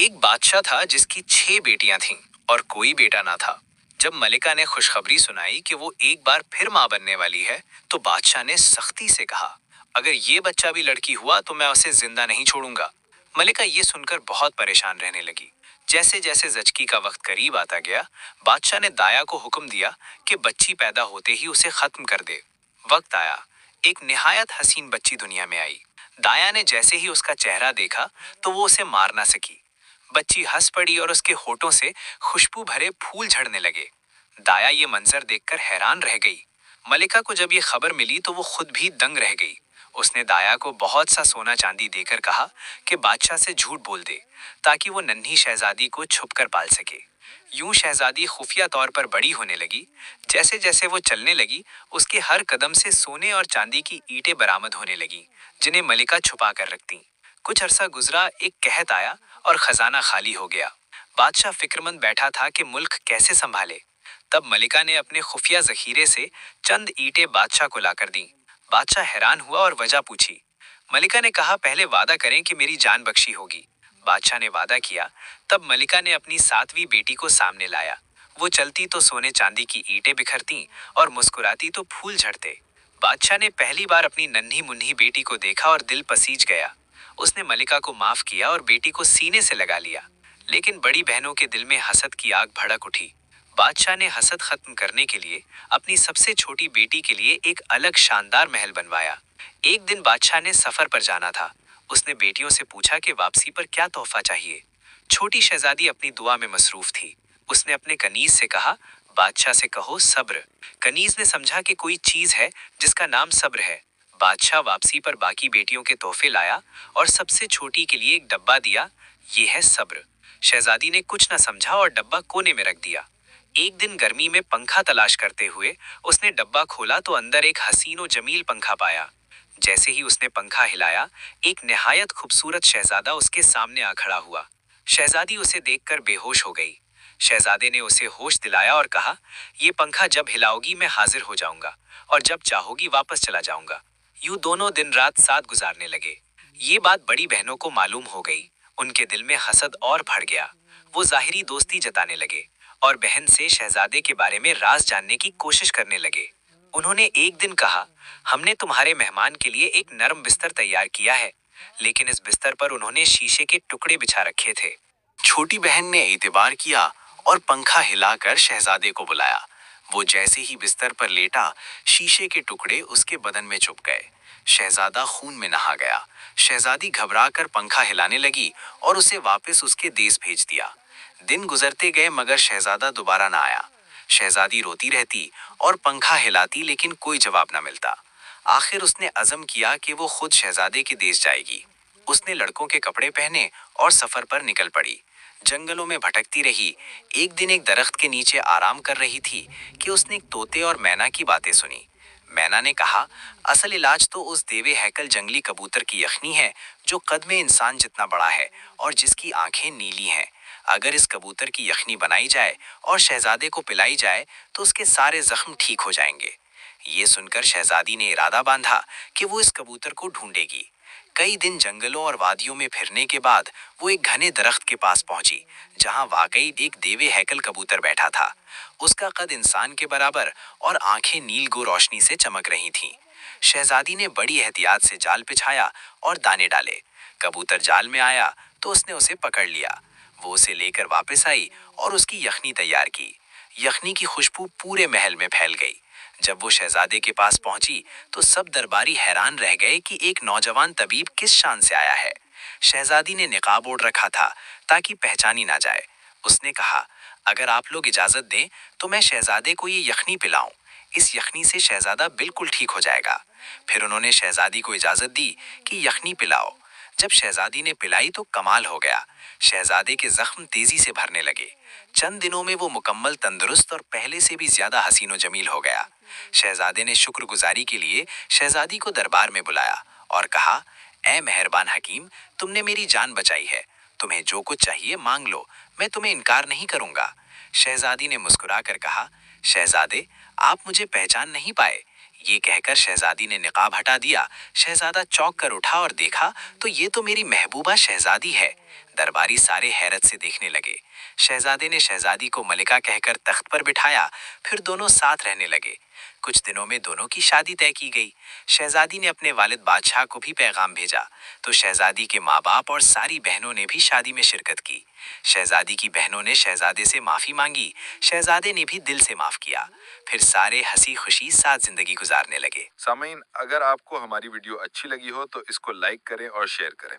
एक बादशाह था जिसकी 6 बेटियां थीं और कोई बेटा ना था। जब मलिका ने खुशखबरी सुनाई कि वो एक बार फिर मां बनने वाली है, तो बादशाह ने सख्ती से कहा, अगर ये बच्चा भी लड़की हुआ तो मैं उसे जिंदा नहीं छोड़ूंगा। मलिका ये सुनकर बहुत परेशान रहने लगी। जैसे जैसे जचकी का वक्त करीब आता गया, बादशाह ने दाया को हुक्म दिया कि बच्ची पैदा होते ही उसे खत्म कर दे। वक्त आया, एक निहायत हसीन बच्ची दुनिया में आई। दाया ने जैसे ही उसका चेहरा देखा, तो वो उसे मार ना सकी। बच्ची हंस पड़ी और उसके होठों से खुशबू भरे फूल झड़ने लगे। दाया ये मंजर देखकर हैरान रह गई। मलिका को जब ये खबर मिली तो वो खुद भी दंग रह गई। उसने दाया को बहुत सा सोना चांदी देकर कहा कि बादशाह से झूठ बोल दे, ताकि वो नन्ही शहजादी को छुपकर पाल सके। यूं शहजादी खुफिया तौर पर बड़ी होने लगी। जैसे जैसे वो चलने लगी, उसके हर कदम से सोने और चांदी की ईंटें बरामद होने लगी, जिन्हें मलिका छुपा कर रखती। कुछ अरसा गुजरा, एक कहत आया और खजाना खाली हो गया। बादशाह फिक्रमंद बैठा था कि मुल्क कैसे संभाले। तब मलिका ने अपने खुफिया जखीरे से चंद ईंटें बादशाह को लाकर दी। बादशाह हैरान हुआ और वजह पूछी। मलिका ने कहा, पहले वादा करें कि मेरी जान बख्शी होगी। बादशाह ने वादा किया। तब मलिका ने अपनी 7वीं बेटी को सामने लाया। वो चलती तो सोने चांदी की ईंटें बिखरती और मुस्कुराती तो फूल झड़ते। बादशाह ने पहली बार अपनी नन्ही मुन्नी बेटी को देखा और दिल पसीज गया। उसने मलिका को माफ किया और बेटी को सीने से लगा लिया। लेकिन बड़ी बहनों के दिल में हसद की आग भड़क उठी। बादशाह ने हसद खत्म करने के लिए अपनी सबसे छोटी बेटी के लिए एक अलग शानदार महल बनवाया। एक दिन बादशाह ने सफर पर जाना था। उसने बेटियों से पूछा कि वापसी पर क्या तोहफा चाहिए। छोटी शहजादी अपनी दुआ में मसरूफ थी। उसने अपने कनीज से कहा, बादशाह से कहो सब्र। कनीज ने समझा कि कोई चीज है जिसका नाम सब्र है। बादशाह वापसी पर बाकी बेटियों के तोहफे लाया और सबसे छोटी के लिए एक डब्बा दिया। ये है सब्र। शहजादी ने कुछ न समझा और डब्बा कोने में रख दिया। एक दिन गर्मी में पंखा तलाश करते हुए उसने डब्बा खोला तो अंदर एक हसीन व जमील पंखा पाया। जैसे ही उसने पंखा हिलाया, एक निहायत खूबसूरत शहजादा उसके सामने आ खड़ा हुआ। शहजादी उसे देखकर बेहोश हो गई। शहजादे ने उसे होश दिलाया और कहा, ये पंखा जब हिलाओगी मैं हाजिर हो जाऊंगा और जब चाहोगी वापस चला जाऊंगा। यूं दोनों दिन रात साथ गुजारने लगे। ये बात बड़ी बहनों को मालूम हो गई। उनके दिल में हसद और बढ़ गया। वो जाहिरी दोस्ती जताने लगे और बहन से शहजादे के बारे में राज जानने की कोशिश करने लगे। उन्होंने एक दिन कहा, हमने तुम्हारे मेहमान के लिए एक नरम बिस्तर तैयार किया है। लेकिन इस बिस्तर पर उन्होंने शीशे के टुकड़े बिछा रखे थे। छोटी बहन ने एतबार किया और पंखा हिलाकर शहजादे को बुलाया। वो जैसे ही बिस्तर पर लेटा, शीशे के टुकड़े उसके बदन में चुभ गए। शहजादा खून में नहा गया। शहजादी घबराकर पंखा हिलाने लगी और उसे वापस उसके देश भेज दिया। दिन गुजरते गए मगर शहजादा दोबारा ना आया। शहजादी रोती रहती और पंखा हिलाती, लेकिन कोई जवाब न मिलता। आखिर उसने अज़म किया कि वो खुद शहजादे के देश जाएगी। उसने लड़कों के कपड़े पहने और सफर पर निकल पड़ी। जंगलों में भटकती रही। एक दिन एक दरख्त के नीचे आराम कर रही थी कि उसने एक तोते और मैना की बातें सुनी। मैना ने कहा, असल इलाज तो उस देवे हैकल जंगली कबूतर की यखनी है जो कद में इंसान जितना बड़ा है और जिसकी आंखें नीली हैं। अगर इस कबूतर की यखनी बनाई जाए और शहजादे को पिलाई जाए तो उसके सारे जख्म ठीक हो जाएंगे। ये सुनकर शहजादी ने इरादा बांधा कि वो इस कबूतर को ढूंढेगी। कई दिन जंगलों और वादियों में फिरने के बाद वो एक घने दरख्त के पास पहुंची, जहां वाकई एक देवे हैकल कबूतर बैठा था। उसका कद इंसान के बराबर और आंखें नीलगो रोशनी से चमक रही थीं। शहजादी ने बड़ी एहतियात से जाल बिछाया और दाने डाले। कबूतर जाल में आया तो उसने उसे पकड़ लिया। वो उसे लेकर वापस आई और उसकी यखनी तैयार की। यखनी की खुशबू पूरे महल में फैल गई। जब वो शहजादे के पास पहुंची तो सब दरबारी हैरान रह गए कि एक नौजवान तबीब किस शान से आया है। शहजादी ने निकाब ओढ़ रखा था ताकि पहचानी ना जाए। उसने कहा, अगर आप लोग इजाजत दें तो मैं शहजादे को ये यखनी पिलाऊं। इस यखनी से शहजादा बिल्कुल ठीक हो जाएगा। फिर उन्होंने शहजादी को इजाजत दी कि यखनी पिलाओ। जब शहजादी ने पिलाई तो कमाल हो गया। शहजादे के जख्म तेजी से भरने लगे। चंद दिनों में वो मुकम्मल तंदुरुस्त और पहले से भी ज्यादा हसीनो जमील हो गया। शहजादे ने शुक्रगुजारी के लिए शहजादी को दरबार में बुलाया और कहा, ऐ मेहरबान हकीम, तुमने मेरी जान बचाई है। तुम्हें जो कुछ चाहिए मांग लो, मैं तुम्हें इनकार नहीं करूंगा। शहजादी ने मुस्कुराकर कहा, शहजादे, आप मुझे पहचान नहीं पाए। ये कहकर शहजादी ने निकाब हटा दिया। शहजादा चौंक कर उठा और देखा तो ये तो मेरी महबूबा शहजादी है। दरबारी सारे हैरत से देखने लगे। शहजादे ने शहजादी को मलिका कहकर तख्त पर बिठाया, फिर दोनों साथ रहने लगे। कुछ दिनों में दोनों की शादी तय की गई। शहजादी ने अपने वालिद बादशाह को भी पैगाम भेजा, तो शहजादी के माँ बाप और सारी बहनों ने भी शादी में शिरकत की। शहजादी की बहनों ने शहजादे से माफी मांगी, शहजादे ने भी दिल से माफ किया। फिर सारे हंसी खुशी साथ जिंदगी गुजारने लगे। सामीन, अगर आपको हमारी वीडियो अच्छी लगी हो तो इसको लाइक करें और शेयर करें।